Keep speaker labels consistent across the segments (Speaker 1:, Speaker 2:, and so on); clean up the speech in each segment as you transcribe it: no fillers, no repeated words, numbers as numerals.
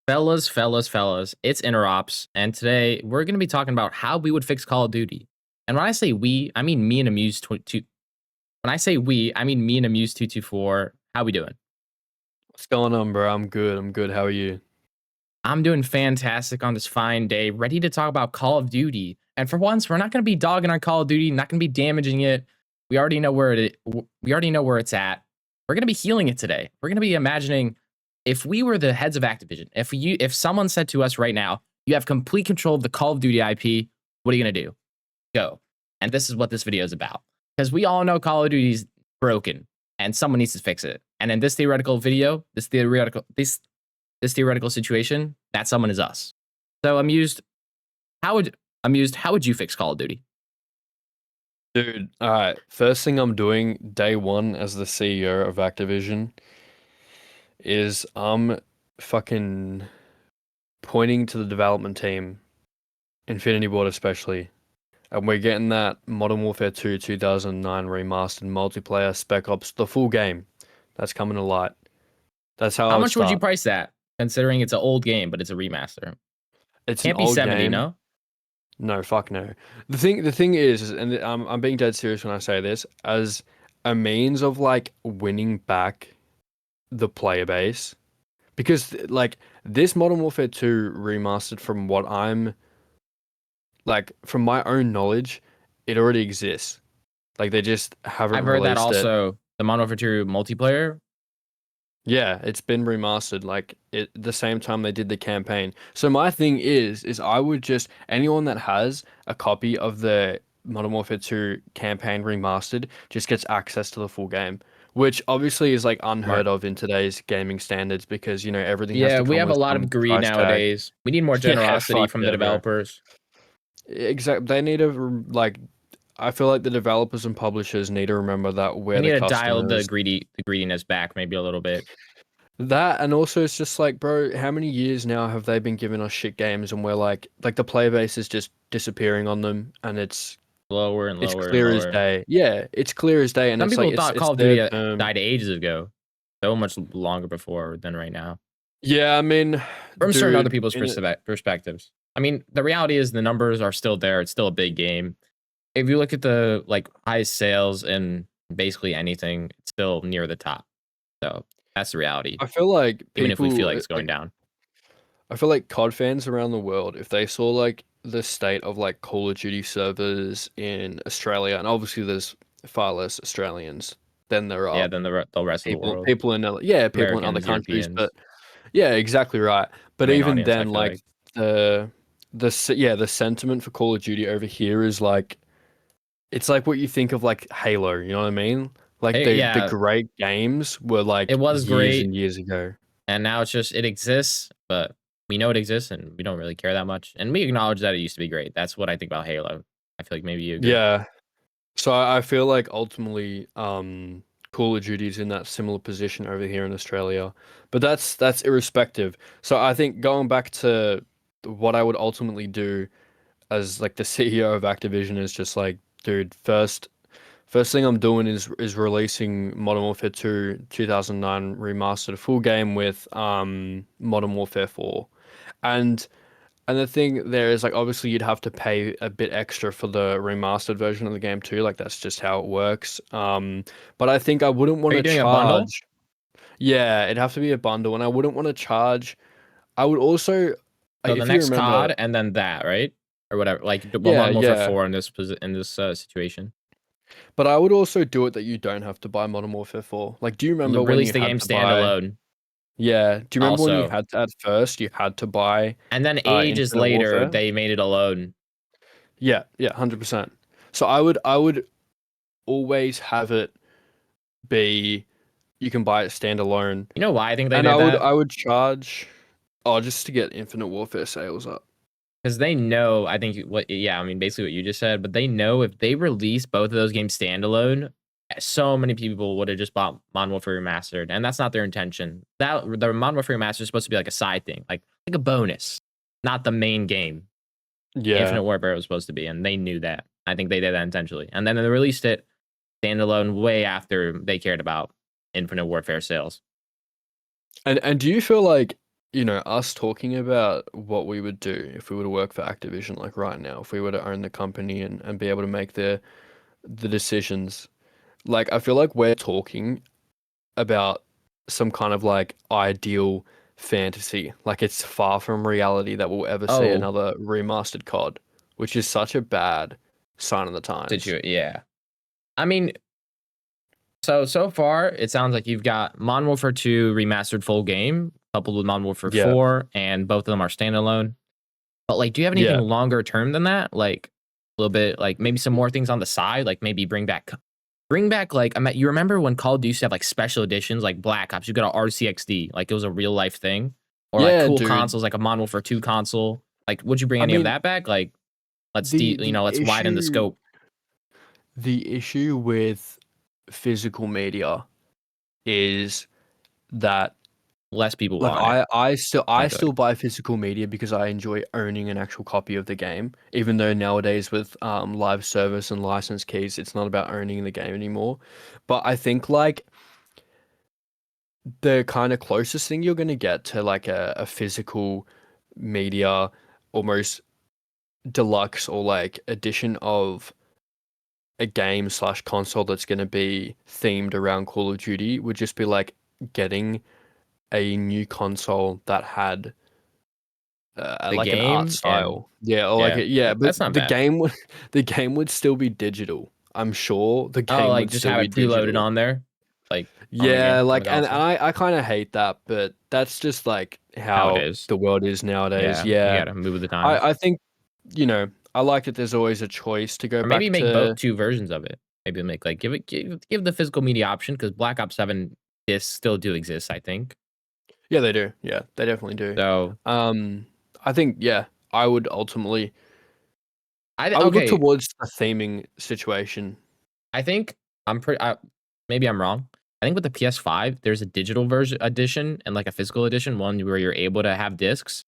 Speaker 1: Fellas, it's Interops, and today we're going to be talking about how we would fix Call of Duty. And when I say we, I mean me and Amused224. When I say we, I mean me and Amused224. How we doing?
Speaker 2: What's going on, bro? I'm good. How are you?
Speaker 1: I'm doing fantastic on this fine day, ready to talk about Call of Duty. And for once, we're not going to be dogging on Call of Duty, not going to be damaging it. We already know we already know where it's at. We're going to be healing it today. We're going to be imagining if we were the heads of Activision, if someone said to us right now, you have complete control of the Call of Duty IP, what are you going to do? Go. And this is what this video is about. Because we all know Call of Duty is broken and someone needs to fix it. And in this theoretical video, this theoretical situation, that someone is us. So how would you fix Call of Duty?
Speaker 2: Dude, all right. First thing I'm doing day one as the CEO of Activision is I'm fucking pointing to the development team, Infinity Ward especially, and we're getting that Modern Warfare 2 2009 remastered multiplayer Spec Ops, the full game. That's coming to light. That's how I
Speaker 1: How
Speaker 2: would
Speaker 1: much would you
Speaker 2: start.
Speaker 1: price that, considering it's an old game, but it's a remaster?
Speaker 2: It's an
Speaker 1: Can't be
Speaker 2: old
Speaker 1: 70,
Speaker 2: game.
Speaker 1: no?
Speaker 2: No, fuck no. The thing is, and I'm being dead serious when I say this, as a means of like winning back the player base, because like this Modern Warfare 2 remastered, from what I'm like, from my own knowledge, it already exists. Like they just haven't
Speaker 1: I've heard that
Speaker 2: released it.
Speaker 1: also. The Modern Warfare 2 multiplayer.
Speaker 2: Yeah, it's been remastered like it the same time they did the campaign. So my thing is I would just, anyone that has a copy of the Modern Warfare 2 campaign remastered just gets access to the full game, which obviously is like unheard
Speaker 1: Smart.
Speaker 2: of in today's gaming standards because, everything has
Speaker 1: Yeah,
Speaker 2: to
Speaker 1: we
Speaker 2: come
Speaker 1: have a
Speaker 2: with
Speaker 1: lot of
Speaker 2: some
Speaker 1: greed
Speaker 2: price tag.
Speaker 1: nowadays. We need more
Speaker 2: Yeah,
Speaker 1: generosity
Speaker 2: fuck
Speaker 1: from the
Speaker 2: yeah, bro.
Speaker 1: developers.
Speaker 2: Exactly. They need to like, I feel like the developers and publishers need to remember that
Speaker 1: We
Speaker 2: we're
Speaker 1: need
Speaker 2: the
Speaker 1: to dial the
Speaker 2: customers.
Speaker 1: greediness back maybe a little bit.
Speaker 2: That, and also it's just like, bro, how many years now have they been giving us shit games and we're like the player base is just disappearing on them, and
Speaker 1: Lower and
Speaker 2: it's
Speaker 1: lower and
Speaker 2: clear as
Speaker 1: lower.
Speaker 2: day. Yeah, it's clear as day, and
Speaker 1: Some
Speaker 2: it's like
Speaker 1: people
Speaker 2: it's
Speaker 1: thought
Speaker 2: it's
Speaker 1: Call of
Speaker 2: their
Speaker 1: Duty
Speaker 2: term.
Speaker 1: died ages ago. So much longer before than right now.
Speaker 2: Yeah, I mean,
Speaker 1: From certain other
Speaker 2: dude,
Speaker 1: people's perspectives. I mean, the reality is the numbers are still there. It's still a big game. If you look at the highest sales in basically anything, it's still near the top. So that's the reality.
Speaker 2: I feel like
Speaker 1: Even if we feel
Speaker 2: people
Speaker 1: like it's going down.
Speaker 2: I feel like COD fans around the world, if they saw like the state of like Call of Duty servers in Australia, and obviously there's far less Australians than there
Speaker 1: Yeah,
Speaker 2: are
Speaker 1: than the rest of the world.
Speaker 2: people in people in other
Speaker 1: Americans,
Speaker 2: countries, but
Speaker 1: Europeans,
Speaker 2: yeah, exactly right.
Speaker 1: the
Speaker 2: But
Speaker 1: main
Speaker 2: even
Speaker 1: audience, I
Speaker 2: then,
Speaker 1: feel
Speaker 2: like
Speaker 1: like.
Speaker 2: the sentiment for Call of Duty over here is like, it's like what you think of like Halo, you know what I mean? Like
Speaker 1: Hey,
Speaker 2: the
Speaker 1: yeah,
Speaker 2: great games were
Speaker 1: it
Speaker 2: like
Speaker 1: was
Speaker 2: years
Speaker 1: great.
Speaker 2: and years ago.
Speaker 1: And now it's just it exists, but we know it exists and we don't really care that much. And we acknowledge that it used to be great. That's what I think about Halo. I feel like maybe you agree.
Speaker 2: Yeah. So I feel like ultimately, Call of Duty's in that similar position over here in Australia, but that's irrespective. So I think going back to what I would ultimately do as like the CEO of Activision is just like, dude, first thing I'm doing is releasing Modern Warfare 2 2009 remastered full game with Modern Warfare 4. And and the thing there is like, obviously you'd have to pay a bit extra for the remastered version of the game too. Like that's just how it works. But I think I wouldn't want
Speaker 1: Are you
Speaker 2: to
Speaker 1: doing a bundle?
Speaker 2: charge. Yeah, it'd have to be a bundle, and I wouldn't want to charge. I would also,
Speaker 1: So the
Speaker 2: if you
Speaker 1: next
Speaker 2: remember,
Speaker 1: COD and then that, right? Or whatever. Like
Speaker 2: yeah,
Speaker 1: Modern Warfare
Speaker 2: yeah.
Speaker 1: 4 in this situation.
Speaker 2: But I would also do it that you don't have to buy Modern Warfare 4. Like, do you remember when
Speaker 1: Release
Speaker 2: you
Speaker 1: the
Speaker 2: had
Speaker 1: game
Speaker 2: to buy?
Speaker 1: standalone
Speaker 2: Yeah, do you remember when you
Speaker 1: also.
Speaker 2: had to, at first you had to buy
Speaker 1: And then ages
Speaker 2: Infinite
Speaker 1: later,
Speaker 2: Warfare?
Speaker 1: they made it alone.
Speaker 2: Yeah, yeah, 100%. So I would always have it be, you can buy it standalone,
Speaker 1: You know why I think they
Speaker 2: and
Speaker 1: did that?
Speaker 2: I would charge, oh, just to get Infinite Warfare sales up.
Speaker 1: Because they know, I think yeah, I mean, basically what you just said, but they know if they release both of those games standalone, so many people would have just bought Modern Warfare Remastered, and that's not their intention. That the Modern Warfare Remastered is supposed to be like a side thing, like a bonus, not the main game.
Speaker 2: Yeah,
Speaker 1: Infinite Warfare was supposed to be, and they knew that. I think they did that intentionally, and then they released it standalone way after they cared about Infinite Warfare sales.
Speaker 2: and do you feel like us talking about what we would do if we were to work for Activision, like right now, if we were to own the company and be able to make the decisions, like I feel like we're talking about some kind of like ideal fantasy. Like it's far from reality that we'll ever see
Speaker 1: Oh,
Speaker 2: another remastered COD, which is such a bad sign of the times.
Speaker 1: yeah. I mean, so far it sounds like you've got Modern Warfare 2 remastered full game, coupled with Modern Warfare
Speaker 2: Yeah,
Speaker 1: 4, and both of them are standalone. But like, do you have anything
Speaker 2: yeah,
Speaker 1: longer term than that? Like a little bit, like maybe some more things on the side, like maybe bring back like you remember when Call of Duty used to have like special editions, like Black Ops, you got a RCXD, like it was a real life thing, or like
Speaker 2: yeah,
Speaker 1: cool
Speaker 2: dude.
Speaker 1: consoles, like a Modern Warfare 2 console. Like, would you bring
Speaker 2: I
Speaker 1: any of
Speaker 2: mean,
Speaker 1: that back? Like,
Speaker 2: the the
Speaker 1: let's widen the
Speaker 2: issue
Speaker 1: scope.
Speaker 2: the issue with physical media is that
Speaker 1: Less people
Speaker 2: like
Speaker 1: want it. I
Speaker 2: I
Speaker 1: feel like
Speaker 2: still buy physical media because I enjoy owning an actual copy of the game. Even though nowadays with live service and license keys, it's not about owning the game anymore. But I think like the kind of closest thing you're gonna get to like a physical media, almost deluxe or like edition of a game slash console that's gonna be themed around Call of Duty would just be like getting a new console that had
Speaker 1: the
Speaker 2: like an art
Speaker 1: game and
Speaker 2: style. Yeah, or like
Speaker 1: yeah,
Speaker 2: yeah, but
Speaker 1: that's not
Speaker 2: the
Speaker 1: bad.
Speaker 2: game would the game would still be digital. I'm sure the
Speaker 1: Oh,
Speaker 2: game
Speaker 1: like
Speaker 2: would
Speaker 1: just
Speaker 2: still
Speaker 1: have
Speaker 2: be
Speaker 1: it preloaded
Speaker 2: digital.
Speaker 1: on there, like on the
Speaker 2: Yeah,
Speaker 1: game on the
Speaker 2: like and
Speaker 1: console.
Speaker 2: I kind of hate that, but that's just like
Speaker 1: How it
Speaker 2: how
Speaker 1: is.
Speaker 2: the world is nowadays.
Speaker 1: Yeah, you
Speaker 2: Yeah.
Speaker 1: gotta move with the times,
Speaker 2: I think, I like that there's always a choice to go
Speaker 1: or maybe
Speaker 2: back
Speaker 1: make both
Speaker 2: to.
Speaker 1: two versions of it. Maybe make like give the physical media option because Black Ops 7 discs still do exist. I think
Speaker 2: Yeah, they do. Yeah, they definitely do.
Speaker 1: so.
Speaker 2: Um I think yeah, I would ultimately I would look
Speaker 1: Okay.
Speaker 2: towards a theming situation.
Speaker 1: I think I'm pretty. Maybe I'm wrong. I think with the PS5, there's a digital version edition and like a physical edition, one where you're able to have discs.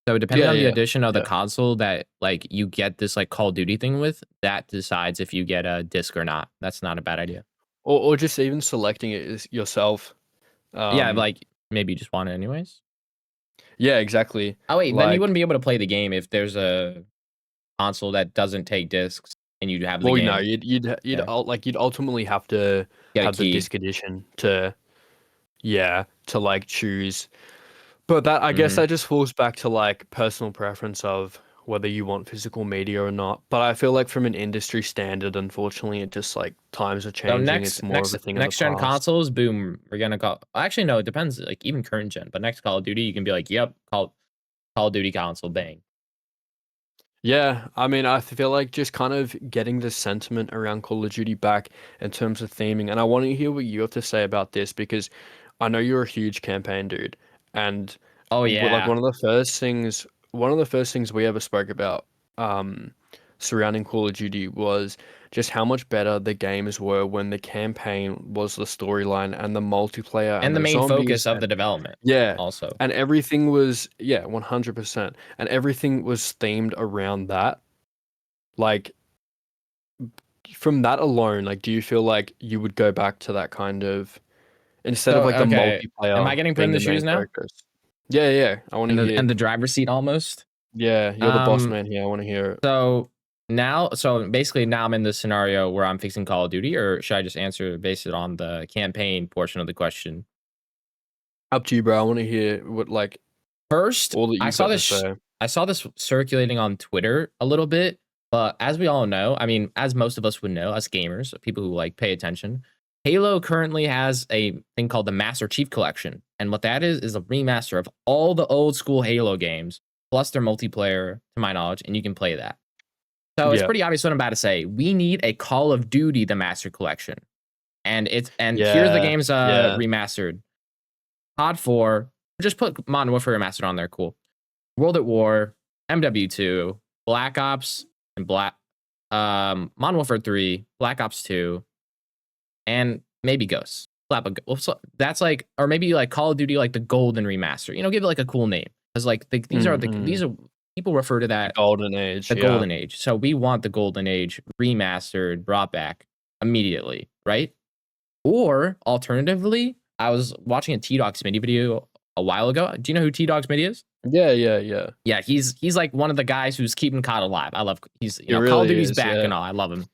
Speaker 1: So depending
Speaker 2: Yeah,
Speaker 1: on the
Speaker 2: yeah.
Speaker 1: edition of the
Speaker 2: Yeah.
Speaker 1: console that like you get this like Call of Duty thing with, that decides if you get a disc or not. That's not a bad idea.
Speaker 2: Or just even selecting it yourself.
Speaker 1: Yeah,
Speaker 2: Um,
Speaker 1: like maybe you just want it anyways.
Speaker 2: yeah, exactly.
Speaker 1: Oh wait, then you
Speaker 2: Like,
Speaker 1: wouldn't be able to play the game if there's a console that doesn't take discs and you have the
Speaker 2: well, no,
Speaker 1: game. Yeah,
Speaker 2: you'd ultimately have to
Speaker 1: get a
Speaker 2: have the
Speaker 1: key.
Speaker 2: disc edition to, yeah, to like choose. But that, I guess
Speaker 1: Hmm.
Speaker 2: that just falls back to like personal preference of whether you want physical media or not. But I feel like from an industry standard, unfortunately, it just like times are
Speaker 1: So
Speaker 2: changing. It's more of a thing of the
Speaker 1: next gen
Speaker 2: past.
Speaker 1: consoles, boom, we're gonna call. Actually, no, it depends. Like even current gen, but next Call of Duty, you can be like, yep, Call of Duty console, bang.
Speaker 2: Yeah, I mean, I feel like just kind of getting the sentiment around Call of Duty back in terms of theming, and I want to hear what you have to say about this because I know you're a huge campaign dude, and
Speaker 1: Oh
Speaker 2: like
Speaker 1: yeah,
Speaker 2: one of the first things we ever spoke about, um, surrounding Call of Duty was just how much better the games were when the campaign was the storyline and the multiplayer and
Speaker 1: and the
Speaker 2: the
Speaker 1: main focus
Speaker 2: zombies
Speaker 1: of
Speaker 2: and
Speaker 1: the development,
Speaker 2: yeah,
Speaker 1: also.
Speaker 2: and everything was yeah, 100%, and everything was themed around that. Like from that alone, like do you feel like you would go back to that kind of instead of
Speaker 1: So
Speaker 2: like the
Speaker 1: okay, am I
Speaker 2: multiplayer
Speaker 1: getting put in
Speaker 2: being
Speaker 1: the
Speaker 2: the main
Speaker 1: shoes now?
Speaker 2: focus? Yeah, yeah. I want to hear.
Speaker 1: And the driver's seat almost.
Speaker 2: Yeah, you're the boss
Speaker 1: Um,
Speaker 2: man here. I want to hear it.
Speaker 1: so so basically now I'm in this scenario where I'm fixing Call of Duty, or should I just answer based it on the campaign portion of the question?
Speaker 2: Up to you, bro. I want to hear what like
Speaker 1: First,
Speaker 2: all that you've got to say.
Speaker 1: I saw this circulating on Twitter a little bit, but as we all know, I mean, as most of us would know, as gamers, people who like pay attention, Halo currently has a thing called the Master Chief Collection, and what that is a remaster of all the old school Halo games plus their multiplayer, to my knowledge, and you can play that. So it's
Speaker 2: Yeah,
Speaker 1: pretty obvious what I'm about to say. We need a Call of Duty the Master Collection, and here's the
Speaker 2: yeah,
Speaker 1: games
Speaker 2: yeah,
Speaker 1: remastered. COD 4, just put Modern Warfare Remastered on there, cool. World at War, MW2, Black Ops, and Modern Warfare 3, Black Ops 2, and maybe Ghosts. That's like, or maybe like Call of Duty, like the Golden Remaster. Give it like a cool name because like
Speaker 2: mm-hmm.
Speaker 1: these are people refer to
Speaker 2: The
Speaker 1: that
Speaker 2: golden age.
Speaker 1: the
Speaker 2: Yeah,
Speaker 1: Golden Age. So we want the Golden Age remastered, brought back immediately, right? Or alternatively, I was watching a T Docs mini video a while ago. Do you know who T-Dog's Midi is?
Speaker 2: Yeah, yeah, yeah.
Speaker 1: Yeah, he's like one of the guys who's keeping COD alive. I love
Speaker 2: It
Speaker 1: Call of
Speaker 2: really
Speaker 1: Duty's
Speaker 2: is,
Speaker 1: back
Speaker 2: yeah.
Speaker 1: and all. I love him.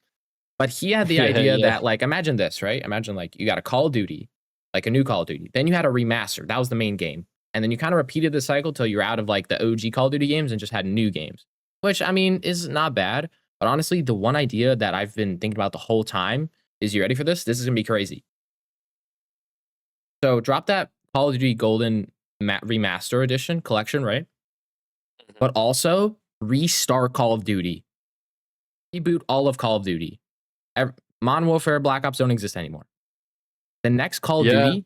Speaker 1: But he had the
Speaker 2: Yeah,
Speaker 1: idea
Speaker 2: yeah.
Speaker 1: that like imagine this, right? Imagine like you got a Call of Duty, like a new Call of Duty. Then you had a remaster. That was the main game. And then you kind of repeated the cycle till you're out of like the OG Call of Duty games and just had new games. Which I mean is not bad. But honestly, the one idea that I've been thinking about the whole time is, you ready for this? This is gonna be crazy. So drop that Call of Duty Golden Remaster Edition collection, right? But also restart Call of Duty. Reboot all of Call of Duty. Modern Warfare, Black Ops don't exist anymore. The next Call of
Speaker 2: Yeah.
Speaker 1: Duty,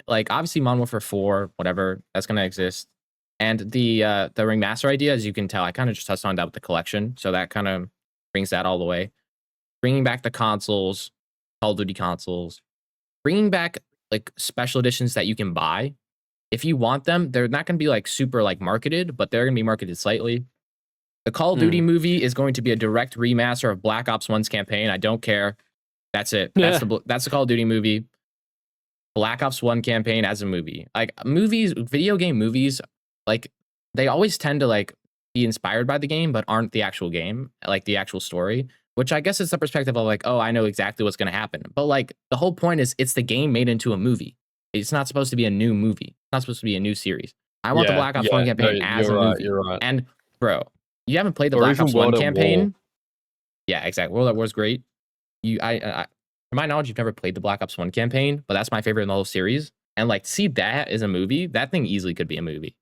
Speaker 1: like obviously Modern Warfare 4, whatever, that's gonna exist. And the remaster idea, as you can tell, I kind of just touched on that with the collection, so that kind of brings that all the way. Bringing back the consoles, Call of Duty consoles, bringing back like special editions that you can buy. If you want them, they're not gonna be like super like marketed, but they're gonna be marketed slightly. The Call of Duty movie is going to be a direct remaster of Black Ops 1's campaign. I don't care. That's it.
Speaker 2: Yeah.
Speaker 1: That's the Call of Duty movie. Black Ops 1 campaign as a movie. Like movies, video game movies, like they always tend to like be inspired by the game, but aren't the actual game, like the actual story. Which I guess is the perspective of like, oh, I know exactly what's gonna happen. But like the whole point is it's the game made into a movie. It's not supposed to be a new movie. It's not supposed to be a new series. I want the Black Ops 1 campaign as a movie.
Speaker 2: You're right.
Speaker 1: And bro, you haven't played the
Speaker 2: Or
Speaker 1: Black
Speaker 2: even
Speaker 1: Ops 1
Speaker 2: World at
Speaker 1: campaign?
Speaker 2: War.
Speaker 1: Yeah, exactly. World at War is great. To my knowledge, you've never played the Black Ops 1 campaign, but that's my favorite in the whole series. And like, see that as a movie, that thing easily could be a movie.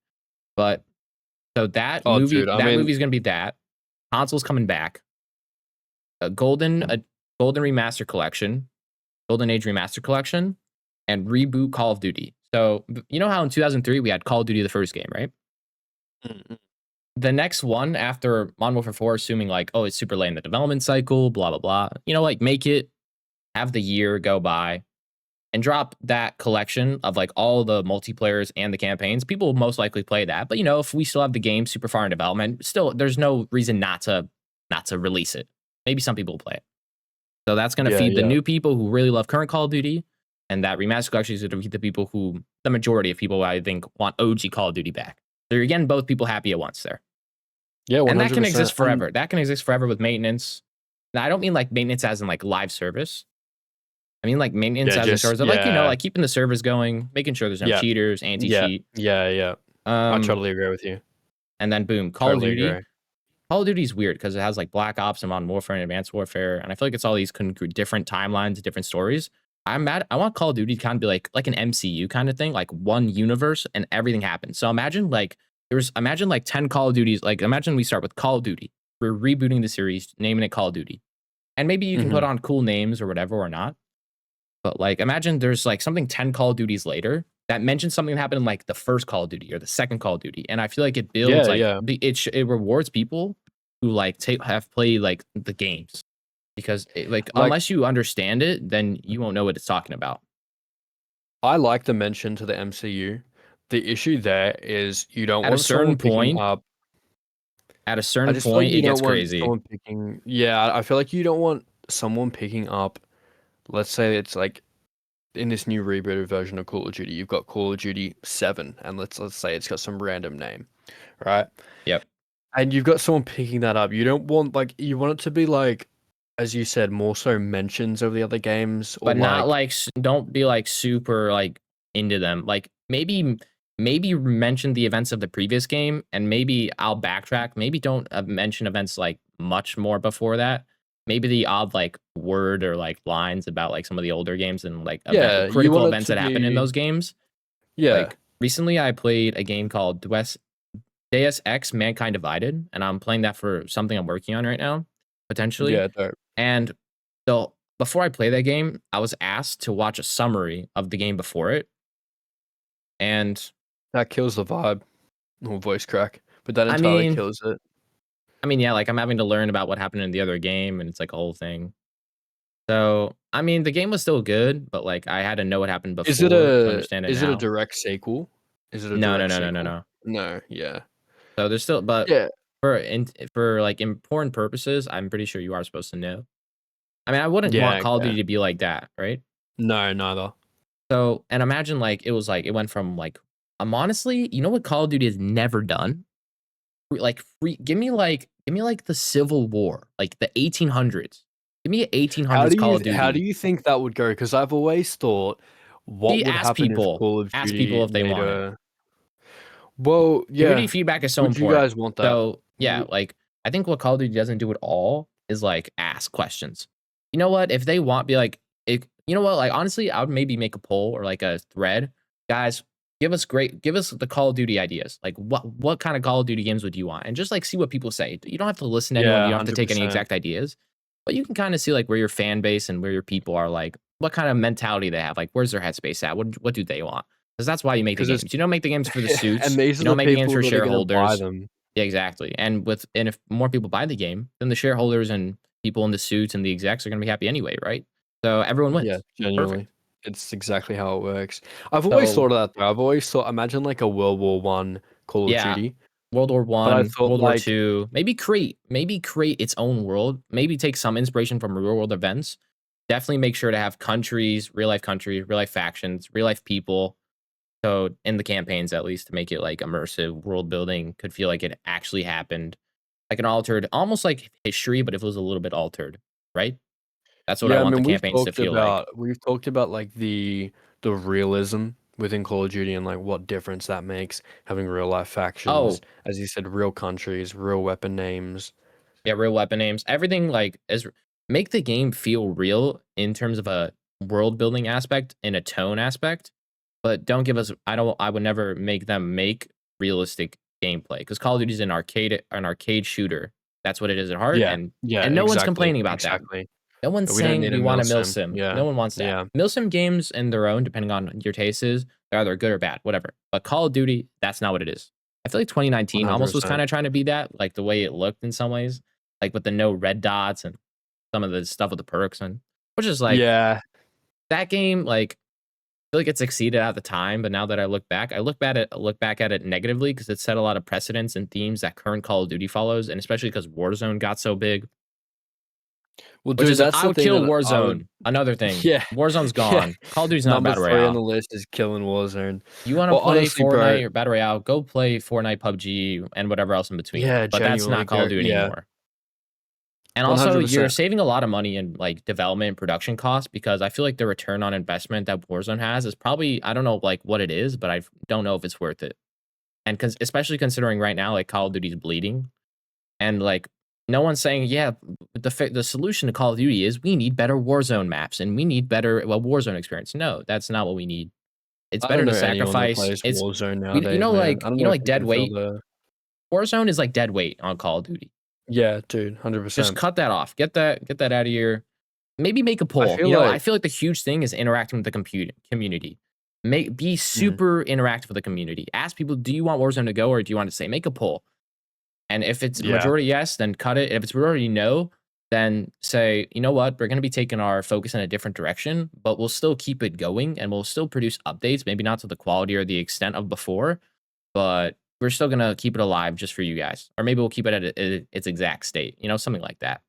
Speaker 1: But so that movie,
Speaker 2: dude, I mean,
Speaker 1: movie's gonna be that. Console's coming back. A golden remaster collection, Golden Age remaster collection, and reboot Call of Duty. So you know how in 2003 we had Call of Duty the first game, right? The next one after Modern Warfare 4, assuming like, oh, it's super late in the development cycle, blah blah blah. You know, like make it, have the year go by, and drop that collection of like all the multiplayers and the campaigns. People will most likely play that. But you know, if we still have the game super far in development, still there's no reason not to release it. Maybe some people will play it. So that's gonna feed the new people who really love current Call of Duty, and that remaster collection is gonna feed the people who, the majority of people I think, want OG Call of Duty back. So you're getting both people happy at once there.
Speaker 2: Yeah, 100%.
Speaker 1: And that can exist forever. That can exist forever with maintenance. Now, I don't mean like maintenance as in like live service. I mean like maintenance as in terms of like, you know, like keeping the servers going, making sure there's no cheaters, anti-cheat.
Speaker 2: Yeah. I totally agree with you.
Speaker 1: And then boom, Call of Duty. Call of Duty is weird because it has like Black Ops and Modern Warfare and Advanced Warfare, and I feel like it's all these different timelines, different stories. I want Call of Duty to kind of be like an MCU kind of thing, like one universe and everything happens. So imagine like 10 Call of Duties. Like imagine we start with Call of Duty. We're rebooting the series, naming it Call of Duty, and maybe you can put on cool names or whatever or not. But like imagine there's like something 10 Call of Duties later that mentions something that happened in like the first Call of Duty or the second Call of Duty, and I feel like it builds it rewards people who like have played like the games, because like unless you understand it, then you won't know what it's talking about.
Speaker 2: I like the mention to the MCU. The issue there is you don't
Speaker 1: at
Speaker 2: want
Speaker 1: a certain point.
Speaker 2: up.
Speaker 1: At a certain point, it gets crazy.
Speaker 2: I feel like you don't want someone picking up. Let's say it's like in this new rebooted version of Call of Duty, you've got Call of Duty 7, and let's say it's got some random name, right?
Speaker 1: Yep.
Speaker 2: And you've got someone picking that up. You don't want you want it to be like, as you said, more so mentions of the other games, or
Speaker 1: but not like don't be like super like into them. Like maybe mention the events of the previous game, and maybe I'll backtrack. Maybe don't mention events like much more before that. Maybe the odd like word or like lines about like some of the older games and like critical events that happen in those games.
Speaker 2: Yeah.
Speaker 1: Like recently I played a game called Deus Ex Mankind Divided, and I'm playing that for something I'm working on right now, potentially.
Speaker 2: Yeah, dope.
Speaker 1: And so before I play that game, I was asked to watch a summary of the game before it. And
Speaker 2: that kills the vibe. Or voice crack. But that entirely kills it.
Speaker 1: I mean, yeah, like I'm having to learn about what happened in the other game, and it's like a whole thing. So, I mean, the game was still good, but like I had to know what happened before to understand it.
Speaker 2: Is it a direct sequel? Is it a direct sequel? No, yeah.
Speaker 1: So there's still, but
Speaker 2: yeah,
Speaker 1: for like important purposes, I'm pretty sure you are supposed to know. I mean, I wouldn't want Call of Duty to be like that, right?
Speaker 2: No, neither.
Speaker 1: So, and imagine like it was like it went from like I'm honestly, you know what Call of Duty has never done? Give me like the Civil War, like the 1800s. Give me an
Speaker 2: How
Speaker 1: 1800s
Speaker 2: do
Speaker 1: Call
Speaker 2: you
Speaker 1: of
Speaker 2: how do
Speaker 1: Duty.
Speaker 2: you think that would go? Because I've always thought, what
Speaker 1: See,
Speaker 2: would happen if Call of
Speaker 1: ask people
Speaker 2: Duty
Speaker 1: if they
Speaker 2: made
Speaker 1: want it.
Speaker 2: a well,
Speaker 1: Community
Speaker 2: yeah.
Speaker 1: feedback is so
Speaker 2: Would you
Speaker 1: important.
Speaker 2: guys want that?
Speaker 1: So yeah,
Speaker 2: Would
Speaker 1: like I think what Call of Duty doesn't do at all is like ask questions. You know what? If they want, be like, you know what? Like honestly, I would maybe make a poll or like a thread, guys. Give us the Call of Duty ideas. Like what kind of Call of Duty games would you want? And just like see what people say. You don't have to listen to anyone.
Speaker 2: yeah,
Speaker 1: You don't have to take any
Speaker 2: 100%.
Speaker 1: exact ideas, but you can kind of see like where your fan base and where your people are. Like what kind of mentality they have. Like where's their headspace at? What do they want? Because that's why you make the
Speaker 2: 'Cause it's
Speaker 1: games. You don't make the games for the
Speaker 2: and
Speaker 1: suits.
Speaker 2: these
Speaker 1: You
Speaker 2: are
Speaker 1: don't
Speaker 2: the
Speaker 1: make the games
Speaker 2: people
Speaker 1: for
Speaker 2: that are gonna buy
Speaker 1: shareholders.
Speaker 2: them.
Speaker 1: Yeah, exactly. And if more people buy the game, then the shareholders and people in the suits and the execs are gonna be happy anyway, right? So everyone
Speaker 2: Yeah,
Speaker 1: wins.
Speaker 2: genuinely.
Speaker 1: Perfect.
Speaker 2: It's exactly how it works. I've always
Speaker 1: So
Speaker 2: thought of that though. I've always thought imagine like a World War One Call of
Speaker 1: yeah,
Speaker 2: Duty,
Speaker 1: World War
Speaker 2: but I
Speaker 1: One,
Speaker 2: thought
Speaker 1: World War
Speaker 2: like
Speaker 1: Two, maybe create its own world. Maybe take some inspiration from real world events. Definitely make sure to have countries, real life factions, real life people. So in the campaigns, at least to make it like immersive world building, could feel like it actually happened, like an altered, almost like history, but if it was a little bit altered, right? That's what I
Speaker 2: yeah, I
Speaker 1: want the
Speaker 2: mean
Speaker 1: campaigns to feel like.
Speaker 2: we've talked about like the realism within Call of Duty and like what difference that makes having real life factions,
Speaker 1: Oh,
Speaker 2: as you said, real countries, real weapon names.
Speaker 1: yeah, real weapon names. Everything like is make the game feel real in terms of a world building aspect and a tone aspect, but don't give us I would never make them make realistic gameplay because Call of Duty is an arcade shooter. That's what it is at heart,
Speaker 2: Yeah, yeah,
Speaker 1: and no one's
Speaker 2: exactly,
Speaker 1: complaining about that.
Speaker 2: exactly.
Speaker 1: No one's
Speaker 2: We don't
Speaker 1: saying
Speaker 2: need a
Speaker 1: we want
Speaker 2: mil
Speaker 1: a mil
Speaker 2: sim.
Speaker 1: sim.
Speaker 2: Yeah,
Speaker 1: No one wants that.
Speaker 2: yeah,
Speaker 1: Mil sim games in their own, depending on your tastes, they're either good or bad, whatever. But Call of Duty, that's not what it is. I feel like 2019 almost was
Speaker 2: 100%.
Speaker 1: kind of trying to be that, like the way it looked in some ways, like with the no red dots and some of the stuff with the perks and which is like
Speaker 2: Yeah.
Speaker 1: that game, like I feel like it succeeded at the time, but now that I look back at it negatively because it set a lot of precedents and themes that current Call of Duty follows, and especially because Warzone got so big.
Speaker 2: Well,
Speaker 1: Which
Speaker 2: dude,
Speaker 1: is
Speaker 2: that's
Speaker 1: I
Speaker 2: the
Speaker 1: would
Speaker 2: thing
Speaker 1: kill
Speaker 2: that I would
Speaker 1: Warzone. Another thing,
Speaker 2: yeah,
Speaker 1: Warzone's
Speaker 2: yeah.
Speaker 1: gone. Call of Duty's not a
Speaker 2: Number
Speaker 1: battle
Speaker 2: 3 on the
Speaker 1: royale.
Speaker 2: list is killing Warzone.
Speaker 1: You want to
Speaker 2: Well,
Speaker 1: play
Speaker 2: honestly, bro,
Speaker 1: Fortnite or battle royale? Go play Fortnite, PUBG, and whatever else in between.
Speaker 2: yeah,
Speaker 1: But that's
Speaker 2: genuinely,
Speaker 1: not Call of
Speaker 2: there
Speaker 1: Duty
Speaker 2: yeah,
Speaker 1: anymore. And also, you're
Speaker 2: 100%.
Speaker 1: saving a lot of money in like development and production costs because I feel like the return on investment that Warzone has is probably I don't know like what it is, but I don't know if it's worth it. And especially considering right now, like Call of Duty's bleeding, and like no one's saying, yeah, the solution to Call of Duty is we need better Warzone maps and we need better Warzone experience. No, that's not what we need. It's
Speaker 2: I don't
Speaker 1: better to
Speaker 2: know anyone that
Speaker 1: sacrifice.
Speaker 2: plays
Speaker 1: It's
Speaker 2: Warzone nowadays, man. I don't
Speaker 1: you
Speaker 2: know
Speaker 1: know
Speaker 2: if
Speaker 1: like
Speaker 2: you
Speaker 1: dead
Speaker 2: can feel
Speaker 1: weight.
Speaker 2: the
Speaker 1: Warzone is like dead weight on Call of Duty.
Speaker 2: yeah, dude,
Speaker 1: Just
Speaker 2: 100%.
Speaker 1: cut that off. Get that out of your. Maybe make a
Speaker 2: I
Speaker 1: poll.
Speaker 2: feel
Speaker 1: You know, I
Speaker 2: like
Speaker 1: feel like the huge thing is interacting with the community. Be
Speaker 2: mm,
Speaker 1: super interactive with the community. Ask people, do you want Warzone to go or do you want to say make a poll? And if it's
Speaker 2: yeah.
Speaker 1: majority yes, then cut it. If it's majority no, then say, you know what, we're going to be taking our focus in a different direction, but we'll still keep it going and we'll still produce updates, maybe not to the quality or the extent of before, but we're still going to keep it alive just for you guys. Or maybe we'll keep it at its exact state, you know, something like that.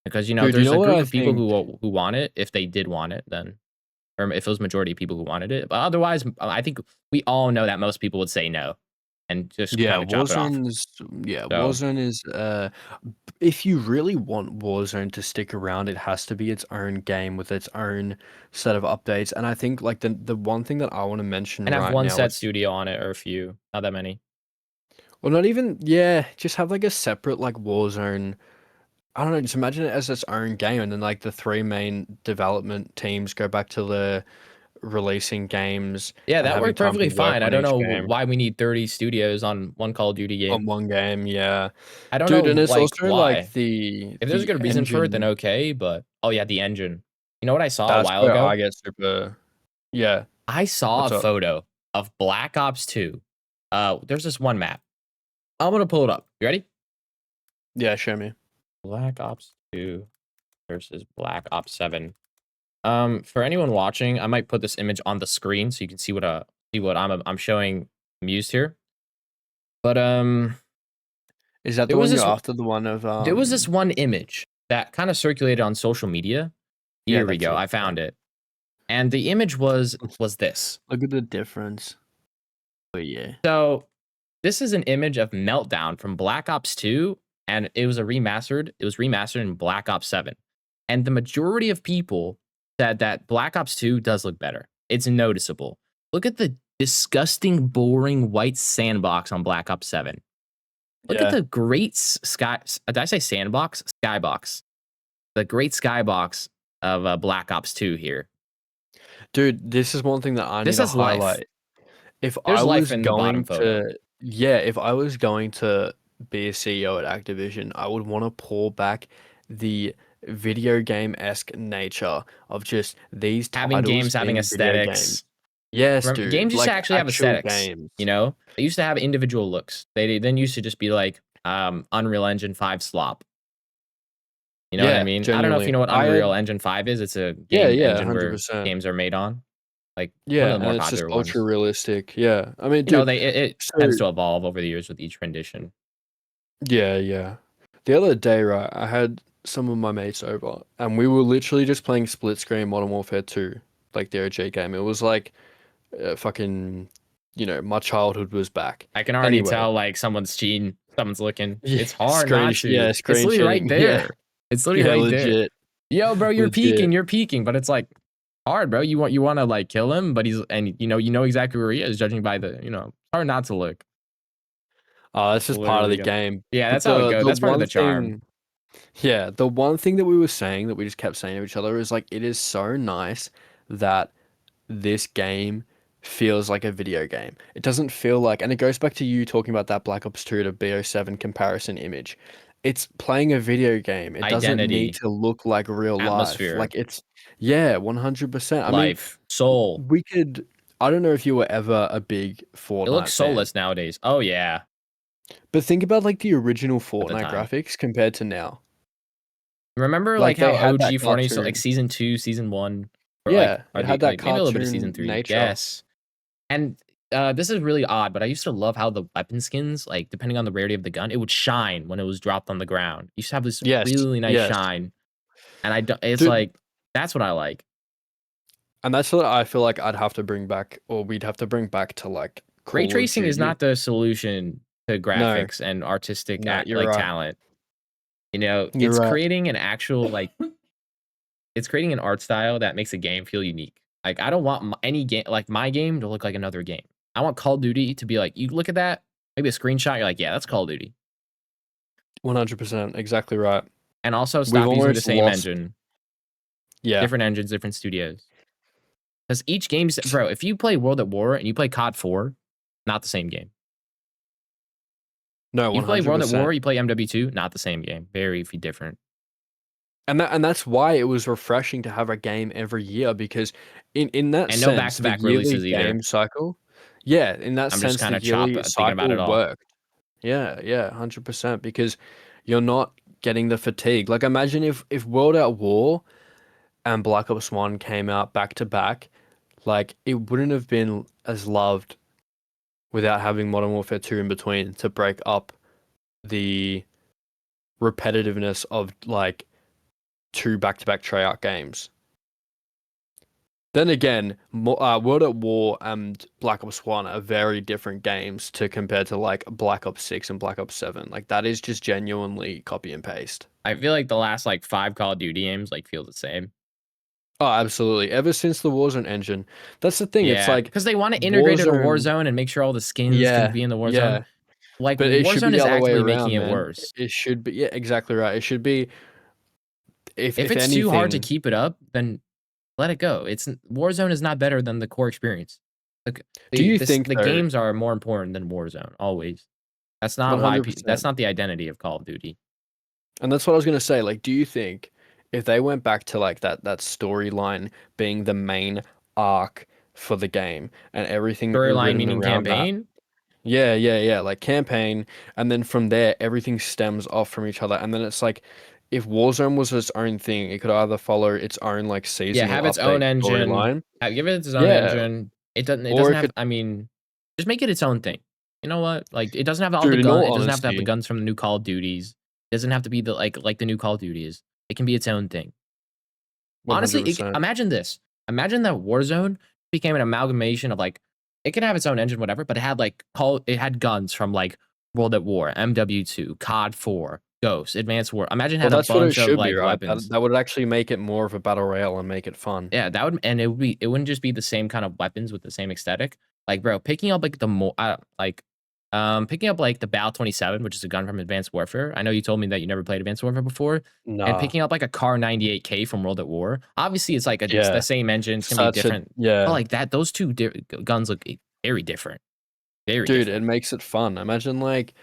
Speaker 1: Because, you know,
Speaker 2: Dude, you
Speaker 1: there's
Speaker 2: know
Speaker 1: a
Speaker 2: what
Speaker 1: group
Speaker 2: I
Speaker 1: of people
Speaker 2: think?
Speaker 1: who want it, if they did want it, then, or if it was majority of people who wanted it. But otherwise, I think we all know that most people would say no and just
Speaker 2: Yeah,
Speaker 1: kind of chop it off. So,
Speaker 2: Warzone is if you really want Warzone to stick around, it has to be its own game with its own set of updates. And I think like the one thing that I want to mention
Speaker 1: and have
Speaker 2: right
Speaker 1: one
Speaker 2: now,
Speaker 1: set
Speaker 2: which
Speaker 1: studio on it or a few, not that many.
Speaker 2: well not even yeah, just have like a separate like Warzone. I don't know, just imagine it as its own game and then like the three main development teams go back to the releasing games
Speaker 1: Yeah,
Speaker 2: and
Speaker 1: that
Speaker 2: having
Speaker 1: worked
Speaker 2: time to
Speaker 1: perfectly
Speaker 2: work
Speaker 1: fine. I
Speaker 2: on
Speaker 1: don't
Speaker 2: each
Speaker 1: know
Speaker 2: game
Speaker 1: why we need 30 studios on one Call of Duty
Speaker 2: on
Speaker 1: game.
Speaker 2: one game, yeah.
Speaker 1: I don't know
Speaker 2: Dude, and it's
Speaker 1: like
Speaker 2: also like
Speaker 1: why. If there's a
Speaker 2: the
Speaker 1: good reason for it, then
Speaker 2: engine.
Speaker 1: okay. But oh yeah, the engine. You know what I saw a
Speaker 2: That's
Speaker 1: while
Speaker 2: where I
Speaker 1: ago?
Speaker 2: get super yeah.
Speaker 1: I saw a
Speaker 2: What's up?
Speaker 1: photo of Black Ops 2. There's this one map. I'm gonna pull it up. You ready?
Speaker 2: Yeah, show me.
Speaker 1: Black Ops 2 versus Black Ops 7. For anyone watching, I might put this image on the screen so you can see what I'm showing Amused here. But
Speaker 2: Is that the
Speaker 1: there was
Speaker 2: one you're
Speaker 1: this
Speaker 2: after? The one of
Speaker 1: there was this one image that kind of circulated on social media.
Speaker 2: yeah,
Speaker 1: Here we
Speaker 2: that's
Speaker 1: go.
Speaker 2: it.
Speaker 1: I
Speaker 2: Yeah.
Speaker 1: found it. And the image was this.
Speaker 2: Look at the difference. Oh yeah.
Speaker 1: So this is an image of Meltdown from Black Ops 2, and it was remastered in Black Ops 7. And the majority of people said that Black Ops 2 does look better. It's noticeable. Look at the disgusting, boring white sandbox on Black Ops 7. Look at
Speaker 2: Yeah.
Speaker 1: the great sky. Did I say sandbox? Skybox. The great skybox of Black Ops 2 here.
Speaker 2: Dude, this is one thing that I need
Speaker 1: This
Speaker 2: to
Speaker 1: has life.
Speaker 2: highlight. If I
Speaker 1: There's life
Speaker 2: was
Speaker 1: in the bottom
Speaker 2: going
Speaker 1: photo.
Speaker 2: to, yeah, if I was going to be a CEO at Activision, I would want to pull back the video game-esque nature of just these
Speaker 1: Having
Speaker 2: titles
Speaker 1: games having
Speaker 2: being video games.
Speaker 1: aesthetics.
Speaker 2: Yes,
Speaker 1: Remember, games
Speaker 2: dude,
Speaker 1: used to
Speaker 2: like
Speaker 1: actually have
Speaker 2: actual
Speaker 1: aesthetics.
Speaker 2: games.
Speaker 1: You know, they used to have individual looks. They then used to just be like Unreal Engine 5 slop. You know what I
Speaker 2: Yeah,
Speaker 1: mean? I don't know if you
Speaker 2: genuinely.
Speaker 1: know what
Speaker 2: I
Speaker 1: Unreal
Speaker 2: had,
Speaker 1: Engine 5 is. It's a
Speaker 2: yeah,
Speaker 1: game
Speaker 2: yeah,
Speaker 1: engine where
Speaker 2: 100%.
Speaker 1: games are made on. Like one of
Speaker 2: Yeah,
Speaker 1: the
Speaker 2: and
Speaker 1: more
Speaker 2: it's just
Speaker 1: popular
Speaker 2: ultra
Speaker 1: ones.
Speaker 2: realistic. Yeah. I mean,
Speaker 1: You know,
Speaker 2: dude,
Speaker 1: it tends
Speaker 2: so
Speaker 1: to evolve over the years with each rendition.
Speaker 2: yeah, yeah. The other day, right, I had some of my mates over and we were literally just playing split screen Modern Warfare 2, like the OG game. It was like fucking, my childhood was back.
Speaker 1: I can already
Speaker 2: Anyway,
Speaker 1: tell like someone's cheating, someone's looking.
Speaker 2: yeah,
Speaker 1: It's hard not
Speaker 2: yeah,
Speaker 1: to. It's
Speaker 2: screen
Speaker 1: literally right
Speaker 2: cheating. Yeah,
Speaker 1: there. It's literally
Speaker 2: yeah,
Speaker 1: right there.
Speaker 2: legit,
Speaker 1: Yo, bro,
Speaker 2: legit.
Speaker 1: you're peeking, but it's like hard, bro. You want to like kill him, but he's and you know exactly where he is, judging by the it's hard not to look.
Speaker 2: It's just part of
Speaker 1: Literally
Speaker 2: the
Speaker 1: gonna.
Speaker 2: game.
Speaker 1: Yeah,
Speaker 2: But
Speaker 1: that's how it goes.
Speaker 2: the
Speaker 1: That's part of
Speaker 2: one
Speaker 1: the charm.
Speaker 2: thing, yeah, the one thing that we were saying that we just kept saying to each other is like it is so nice that this game feels like a video game. It doesn't feel like, and it goes back to you talking about that Black Ops 2 to BO7 comparison image. It's playing a video game. It doesn't need
Speaker 1: Identity,
Speaker 2: to look like real life.
Speaker 1: atmosphere,
Speaker 2: Like it's, yeah, 100%. I mean,
Speaker 1: life, soul.
Speaker 2: we could, I don't know if you were ever a big
Speaker 1: It looks
Speaker 2: Fortnite fan,
Speaker 1: soulless nowadays. Oh yeah,
Speaker 2: but think about like the original
Speaker 1: at the
Speaker 2: Fortnite
Speaker 1: time.
Speaker 2: graphics compared to now.
Speaker 1: Remember like
Speaker 2: Like
Speaker 1: how
Speaker 2: they had
Speaker 1: OG
Speaker 2: that
Speaker 1: Fortnite used to like
Speaker 2: cartoon.
Speaker 1: season 2, season 1, or
Speaker 2: Yeah,
Speaker 1: or
Speaker 2: it had that
Speaker 1: maybe a little bit of season
Speaker 2: cartoon
Speaker 1: 3.
Speaker 2: nature.
Speaker 1: Yes. And this is really odd, but I used to love how the weapon skins, like depending on the rarity of the gun, it would shine when it was dropped on the ground. It used to have this
Speaker 2: Yes,
Speaker 1: really nice
Speaker 2: yes.
Speaker 1: shine, and it's
Speaker 2: Dude,
Speaker 1: like that's what I like.
Speaker 2: and that's what I feel like I'd have to bring back, or we'd have to bring back to like
Speaker 1: Ray
Speaker 2: Call of
Speaker 1: tracing is
Speaker 2: Duty.
Speaker 1: not the solution to
Speaker 2: No,
Speaker 1: graphics and artistic
Speaker 2: no, you're
Speaker 1: like
Speaker 2: right.
Speaker 1: talent. You know,
Speaker 2: You're right.
Speaker 1: it's creating an art style that makes a game feel unique. Like I don't want any game like my game to look like another game. I want Call of Duty to be like you look at that, maybe a screenshot, you're like, yeah, that's Call of Duty.
Speaker 2: 100%. Exactly right.
Speaker 1: And also
Speaker 2: We've
Speaker 1: stop using the
Speaker 2: almost
Speaker 1: same
Speaker 2: lost.
Speaker 1: engine,
Speaker 2: Yeah.
Speaker 1: different engines, different studios. Because each game's bro, if you play World at War and you play COD 4, not the same game.
Speaker 2: No,
Speaker 1: You play World at
Speaker 2: 100%.
Speaker 1: War, you play MW2, not the same game. Very different.
Speaker 2: And that's why it was refreshing to have a game every year because in that
Speaker 1: And no
Speaker 2: sense, the
Speaker 1: back-to-back
Speaker 2: yearly
Speaker 1: releases either.
Speaker 2: game cycle, yeah, in that
Speaker 1: I'm just
Speaker 2: sense, the
Speaker 1: kind of
Speaker 2: yearly
Speaker 1: thinking about it
Speaker 2: cycle
Speaker 1: all.
Speaker 2: worked. Yeah, yeah, 100% because you're not getting the fatigue. Like imagine if World at War and Black Ops 1 came out back to back, like it wouldn't have been as loved without having Modern Warfare 2 in between to break up the repetitiveness of like two back-to-back Treyarch games. Then again, World at War and Black Ops 1 are very different games to compare to like Black Ops 6 and Black Ops 7. Like that is just genuinely copy and paste.
Speaker 1: I feel like the last like 5 Call of Duty games like feel the same.
Speaker 2: Oh, absolutely. Ever since the Warzone engine, that's the thing. It's
Speaker 1: Yeah,
Speaker 2: like
Speaker 1: because they want to integrate it with
Speaker 2: Warzone.
Speaker 1: Warzone and make sure all the skins can
Speaker 2: Yeah,
Speaker 1: be in the Warzone.
Speaker 2: yeah.
Speaker 1: Like
Speaker 2: But it should be
Speaker 1: Warzone
Speaker 2: the
Speaker 1: is
Speaker 2: other way
Speaker 1: actively making
Speaker 2: around,
Speaker 1: it
Speaker 2: man.
Speaker 1: worse.
Speaker 2: It should be. Yeah, exactly right. It should be.
Speaker 1: If
Speaker 2: If
Speaker 1: it's too hard to
Speaker 2: anything,
Speaker 1: keep it up, then let it go. Warzone is not better than the core experience. Like
Speaker 2: do you think
Speaker 1: the
Speaker 2: though?
Speaker 1: games are more important than Warzone always. That's not why that's
Speaker 2: 100%.
Speaker 1: not the identity of Call of Duty.
Speaker 2: And that's what I was gonna say. Like, do you think if they went back to like that storyline being the main arc for the game and everything
Speaker 1: Storyline
Speaker 2: written
Speaker 1: meaning
Speaker 2: around that?
Speaker 1: campaign.
Speaker 2: Yeah, yeah, yeah. Like campaign, and then from there everything stems off from each other, and then it's like if Warzone was its own thing, it could either follow its own like
Speaker 1: Yeah,
Speaker 2: seasonal
Speaker 1: have its own
Speaker 2: update
Speaker 1: engine.
Speaker 2: storyline.
Speaker 1: Give it its own
Speaker 2: Yeah,
Speaker 1: engine. It
Speaker 2: or
Speaker 1: doesn't
Speaker 2: it
Speaker 1: have.
Speaker 2: could,
Speaker 1: I mean, just make it its own thing. You know what? Like it doesn't have all the
Speaker 2: dude. In
Speaker 1: gun.
Speaker 2: all
Speaker 1: It doesn't have to have the
Speaker 2: honesty,
Speaker 1: guns from the new Call of Duties. It doesn't have to be the like the new Call of Duty is. It can be its own thing.
Speaker 2: one
Speaker 1: Honestly,
Speaker 2: hundred percent.
Speaker 1: imagine this. Imagine that Warzone became an amalgamation of like it could have its own engine, whatever, but it had guns from like World at War, MW2, COD 4, Ghost, Advanced War. Imagine it
Speaker 2: Well,
Speaker 1: had a
Speaker 2: that's what it
Speaker 1: bunch of
Speaker 2: should be,
Speaker 1: like
Speaker 2: right? That
Speaker 1: weapons.
Speaker 2: that would actually make it more of a battle royale and make it fun.
Speaker 1: Yeah, that would, and it wouldn't just be the same kind of weapons with the same aesthetic. Like, bro, picking up like picking up like the Bal 27, which is a gun from Advanced Warfare. I know you told me that you never played Advanced Warfare before, and
Speaker 2: Nah.
Speaker 1: picking up like a Car 98K from World at War. Obviously, it's the
Speaker 2: Yeah.
Speaker 1: same engine. It's gonna be
Speaker 2: Such a
Speaker 1: different, but
Speaker 2: yeah.
Speaker 1: like that, those two guns look very different. Very
Speaker 2: Dude, it
Speaker 1: different.
Speaker 2: makes it fun. Imagine like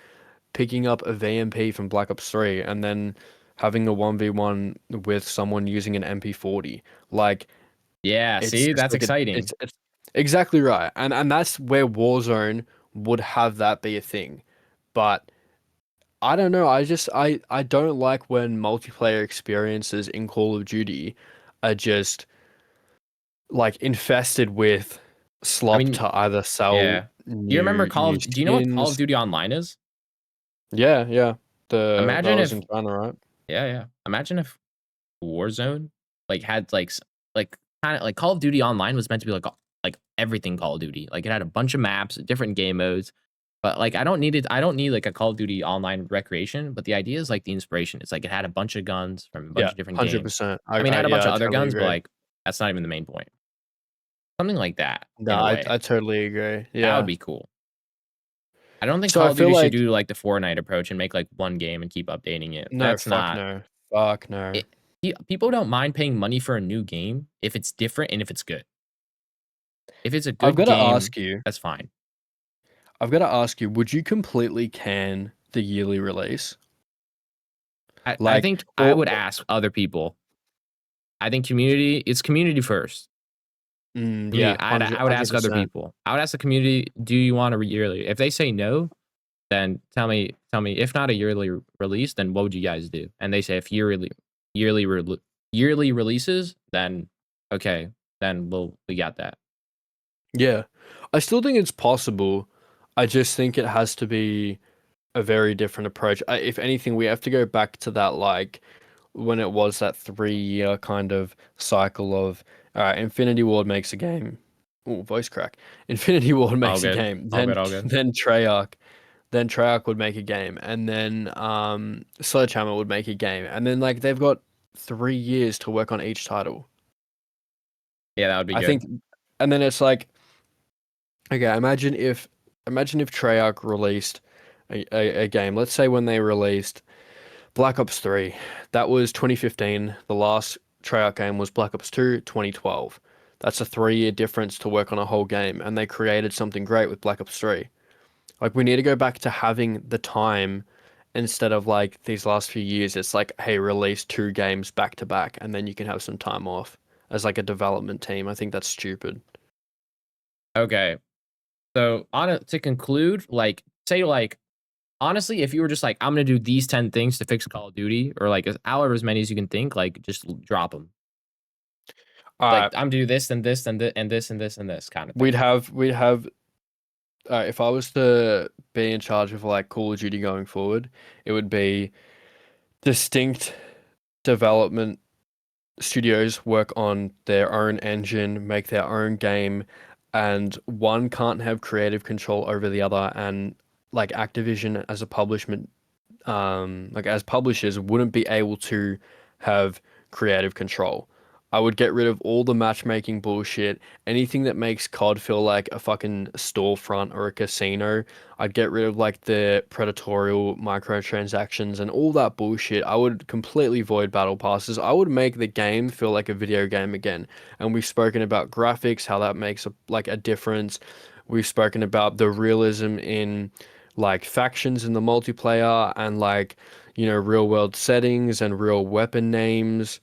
Speaker 2: picking up a VMP from Black Ops 3 and then having a 1v1 with someone using an MP40. Like
Speaker 1: Yeah,
Speaker 2: it's
Speaker 1: see,
Speaker 2: just
Speaker 1: that's
Speaker 2: like
Speaker 1: exciting.
Speaker 2: it's exactly right. And that's where Warzone would have that be a thing. But I don't know. I don't like when multiplayer experiences in Call of Duty are just like infested with
Speaker 1: I
Speaker 2: slop
Speaker 1: mean,
Speaker 2: to either sell
Speaker 1: yeah. Do you remember
Speaker 2: new
Speaker 1: Do you know what Call of
Speaker 2: skins.
Speaker 1: Duty Online is?
Speaker 2: Yeah, yeah. The that
Speaker 1: Imagine
Speaker 2: was
Speaker 1: if,
Speaker 2: in China, right?
Speaker 1: yeah, yeah. Imagine if Warzone like had like kind of like Call of Duty Online was meant to be like everything Call of Duty. Like it had a bunch of maps, different game modes. But like I don't need like a Call of Duty Online recreation. But the idea is like the inspiration. It's like it had a bunch of guns from a bunch
Speaker 2: Yeah,
Speaker 1: of different games.
Speaker 2: 100%.
Speaker 1: I mean, it had a bunch
Speaker 2: Yeah,
Speaker 1: of
Speaker 2: I
Speaker 1: other
Speaker 2: totally
Speaker 1: guns, but
Speaker 2: agree.
Speaker 1: like that's not even the main point. Something like that
Speaker 2: No,
Speaker 1: in a
Speaker 2: I
Speaker 1: way.
Speaker 2: totally agree.
Speaker 1: That would
Speaker 2: Yeah.
Speaker 1: be cool. I don't think
Speaker 2: So I
Speaker 1: Call of
Speaker 2: feel
Speaker 1: Duty should
Speaker 2: like
Speaker 1: do like the Fortnite approach and make like one game and keep updating it.
Speaker 2: no,
Speaker 1: That's
Speaker 2: fuck
Speaker 1: not
Speaker 2: no. Fuck no.
Speaker 1: it. People don't mind paying money for a new game if it's different and if it's good. If it's a
Speaker 2: I've
Speaker 1: good
Speaker 2: got to
Speaker 1: game,
Speaker 2: ask you.
Speaker 1: that's fine.
Speaker 2: I've got to ask you, would you completely can the yearly release?
Speaker 1: I
Speaker 2: Like
Speaker 1: think I
Speaker 2: or
Speaker 1: would ask other people. I think it's community first.
Speaker 2: yeah,
Speaker 1: I would ask other
Speaker 2: 100%.
Speaker 1: people. I would ask the community, do you want a yearly? If they say no, then tell me if not a yearly release, then what would you guys do? And they say if yearly re- yearly releases, then okay, then we got that.
Speaker 2: Yeah. I still think it's possible. I just think it has to be a very different approach. If anything, we have to go back to that like when it was that 3 year kind of cycle of Infinity Ward makes a game. Oh, voice crack. Infinity Ward
Speaker 1: All
Speaker 2: makes a
Speaker 1: good.
Speaker 2: game.
Speaker 1: All
Speaker 2: Then
Speaker 1: good. All good.
Speaker 2: then Treyarch would make a game, and then Sledgehammer would make a game, and then like they've got 3 years to work on each title.
Speaker 1: Yeah, that would be
Speaker 2: I
Speaker 1: good.
Speaker 2: think, and then it's like, okay, imagine if Treyarch released a game. Let's say when they released Black Ops 3, that was 2015. The last Treyarch game was Black Ops 2, 2012. That's a 3 year difference to work on a whole game, and they created something great with Black Ops 3. Like, we need to go back to having the time instead of like these last few years. It's like, hey, release 2 games back to back, and then you can have some time off as like a development team. I think that's stupid.
Speaker 1: Okay. So to conclude, like say like honestly, if you were just like I'm gonna do these 10 things to fix Call of Duty, or like however as many as you can think, like just drop them.
Speaker 2: All
Speaker 1: Like
Speaker 2: right,
Speaker 1: I'm do this and this and this and this and this and this kind of thing.
Speaker 2: we'd have if I was to be in charge of like Call of Duty going forward, it would be distinct development studios work on their own engine, make their own game, and one can't have creative control over the other. And like Activision as a publishment, like as publishers, wouldn't be able to have creative control. I would get rid of all the matchmaking bullshit, anything that makes COD feel like a fucking storefront or a casino. I'd get rid of like the predatorial microtransactions and all that bullshit. I would completely void battle passes. I would make the game feel like a video game again. And we've spoken about graphics, how that makes a difference. We've spoken about the realism in like factions in the multiplayer and like, real world settings and real weapon names.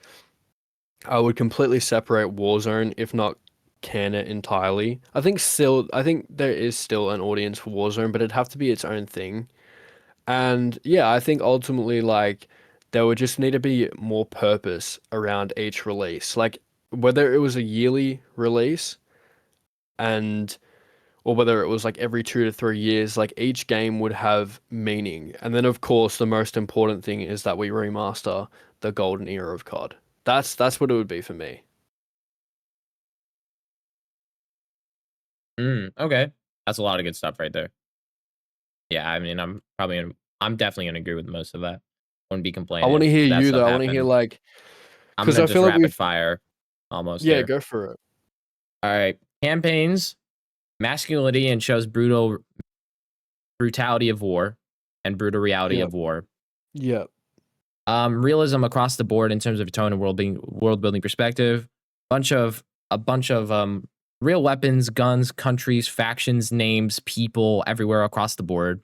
Speaker 2: I would completely separate Warzone, if not can it entirely. I think there is still an audience for Warzone, but it'd have to be its own thing. And yeah, I think ultimately like there would just need to be more purpose around each release. Like whether it was a yearly release and or whether it was like every 2 to 3 years, like each game would have meaning. And then of course the most important thing is that we remaster the golden era of COD. That's what it would be for me.
Speaker 1: Okay. That's a lot of good stuff right there. Yeah, I mean, I'm definitely gonna agree with most of that. Wouldn't be
Speaker 2: I
Speaker 1: complaining
Speaker 2: want
Speaker 1: if
Speaker 2: to hear
Speaker 1: that
Speaker 2: you
Speaker 1: stuff
Speaker 2: though. I want to hear
Speaker 1: happened.
Speaker 2: like,
Speaker 1: I'm
Speaker 2: because
Speaker 1: gonna
Speaker 2: I
Speaker 1: just
Speaker 2: feel like
Speaker 1: rapid
Speaker 2: we've
Speaker 1: fire almost
Speaker 2: yeah,
Speaker 1: here.
Speaker 2: go for it.
Speaker 1: All right. Campaigns, masculinity and shows brutality of war and brutal reality
Speaker 2: Yep,
Speaker 1: of war.
Speaker 2: yep,
Speaker 1: Realism across the board in terms of tone and world building perspective. Bunch of a bunch of real weapons, guns, countries, factions, names, people everywhere across the board.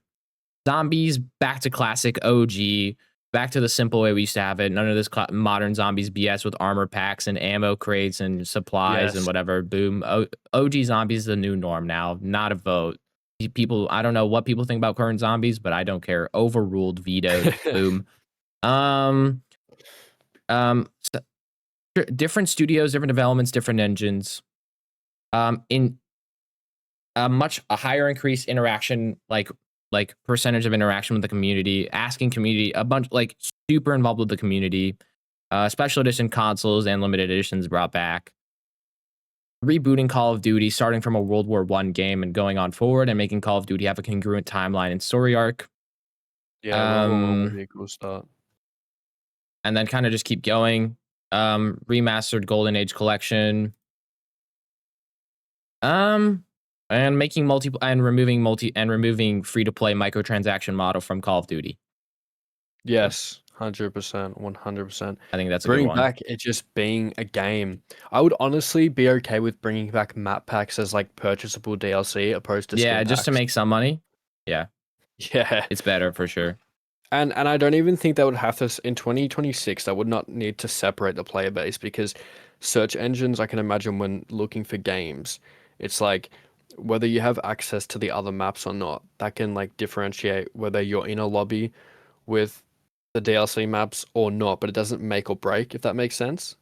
Speaker 1: Zombies back to classic OG, back to the simple way we used to have it. None of this modern zombies BS with armor packs and ammo crates and supplies and
Speaker 2: yes.
Speaker 1: whatever. Boom. OG zombies is the new norm now. Not a vote. People, I don't know what people think about current zombies, but I don't care. Overruled, vetoed. Boom. Um, so, different studios, different developments, different engines. In a higher increase interaction, like percentage of interaction with the community, asking community a bunch, like super involved with the community. Special edition consoles and limited editions brought back. Rebooting Call of Duty, starting from a World War One game and going on forward, and making Call of Duty have a congruent timeline and story arc.
Speaker 2: Yeah, World War One would
Speaker 1: Um,
Speaker 2: be a cool start.
Speaker 1: and then kind of just keep going. Remastered Golden Age collection. Um, and making removing free to play microtransaction model from Call of Duty.
Speaker 2: Yes, 100%, 100%.
Speaker 1: I think that's a good
Speaker 2: Bring
Speaker 1: one.
Speaker 2: back it just being a game. I would honestly be okay with bringing back map packs as like purchasable DLC opposed to
Speaker 1: Yeah,
Speaker 2: skin
Speaker 1: just to
Speaker 2: packs.
Speaker 1: make some money. Yeah,
Speaker 2: Yeah.
Speaker 1: it's better for sure.
Speaker 2: And I don't even think they would have to in 2026. They would not need to separate the player base because search engines, I can imagine when looking for games, it's like whether you have access to the other maps or not, that can like differentiate whether you're in a lobby with the DLC maps or not, but it doesn't make or break, if that makes sense.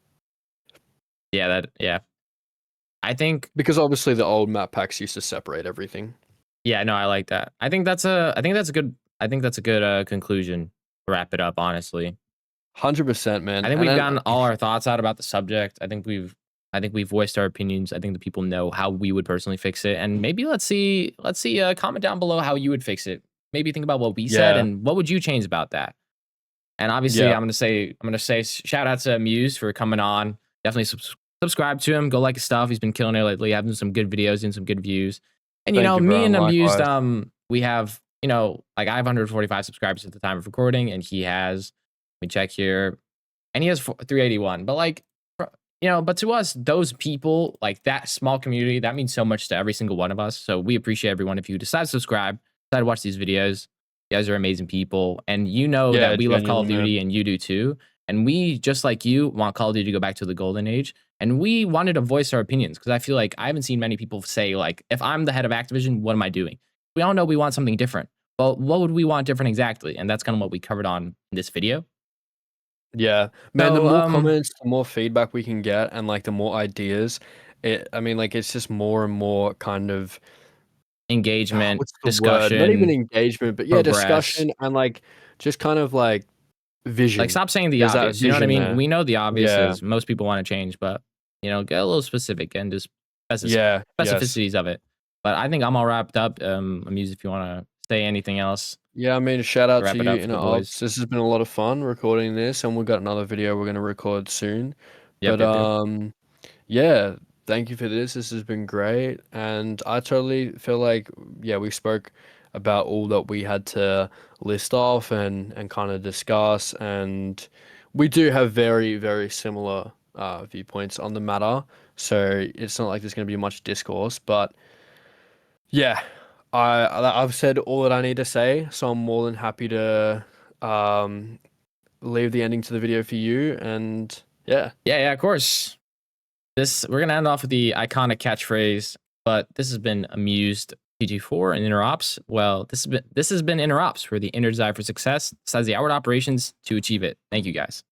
Speaker 1: Yeah. I think
Speaker 2: Because obviously the old map packs used to separate everything.
Speaker 1: yeah, no, I like that. I think that's a good conclusion to wrap it up, honestly.
Speaker 2: 100%,
Speaker 1: I
Speaker 2: man.
Speaker 1: think
Speaker 2: And
Speaker 1: we've
Speaker 2: then
Speaker 1: gotten all our thoughts out about the subject. I think we've voiced our opinions. I think the people know how we would personally fix it. And maybe let's see comment down below how you would fix it. Maybe think about what we said
Speaker 2: yeah,
Speaker 1: and what would you change about that. And obviously,
Speaker 2: yeah,
Speaker 1: I'm gonna say shout out to Amused for coming on. Definitely subscribe to him. Go like his stuff. He's been killing it lately, having some good videos and some good views. And you
Speaker 2: thank
Speaker 1: know,
Speaker 2: you,
Speaker 1: me
Speaker 2: bro, and
Speaker 1: and Amused,
Speaker 2: likewise.
Speaker 1: we have like I have 145 subscribers at the time of recording, and he has. Let me check here, and he has 381. But like, but to us, those people, like that small community, that means so much to every single one of us. So we appreciate everyone if you decide to subscribe, decide to watch these videos. You guys are amazing people. And you know that
Speaker 2: Yeah,
Speaker 1: we love Call of
Speaker 2: genuinely,
Speaker 1: Duty
Speaker 2: man.
Speaker 1: and you do too. And we, just like you, want Call of Duty to go back to the golden age. And we wanted to voice our opinions because I feel like I haven't seen many people say, like, if I'm the head of Activision, what am I doing? We all know we want something different. But what would we want different exactly? And that's kind of what we covered on in this video.
Speaker 2: Yeah, man, the
Speaker 1: So,
Speaker 2: more comments, the more feedback we can get, and like the more ideas, I mean, like it's just more and more kind of,
Speaker 1: engagement,
Speaker 2: what's the word? Not even
Speaker 1: discussion,
Speaker 2: engagement, but yeah,
Speaker 1: progress.
Speaker 2: discussion and like just kind of like
Speaker 1: Like,
Speaker 2: vision.
Speaker 1: stop saying the
Speaker 2: There's that
Speaker 1: obvious. You know what I
Speaker 2: vision
Speaker 1: mean?
Speaker 2: there.
Speaker 1: We know the obvious
Speaker 2: Yeah,
Speaker 1: is most people want to change, but get a little specific and just
Speaker 2: yeah, yes.
Speaker 1: specificities of it. But I think I'm all wrapped up. Amused, if you want to say anything else
Speaker 2: Yeah, I mean, shout
Speaker 1: to
Speaker 2: out to
Speaker 1: wrap it
Speaker 2: you,
Speaker 1: up for the
Speaker 2: Inner
Speaker 1: boys.
Speaker 2: Ops. This has been a lot of fun recording this, and we've got another video we're gonna record soon.
Speaker 1: Yep,
Speaker 2: But
Speaker 1: yep, yep.
Speaker 2: yeah, thank you for this. This has been great, and I totally feel like yeah, we spoke about all that we had to list off and kind of discuss, and we do have very, very similar viewpoints on the matter. So it's not like there's gonna be much discourse, but yeah, I've said all that I need to say, so I'm more than happy to um leave the ending to the video for you, and yeah.
Speaker 1: Yeah, of course. We're gonna end off with the iconic catchphrase. But this has been Amused224 and Interops. Well, this has been Interops, where the inner desire for success decides the outward operations to achieve it. Thank you, guys.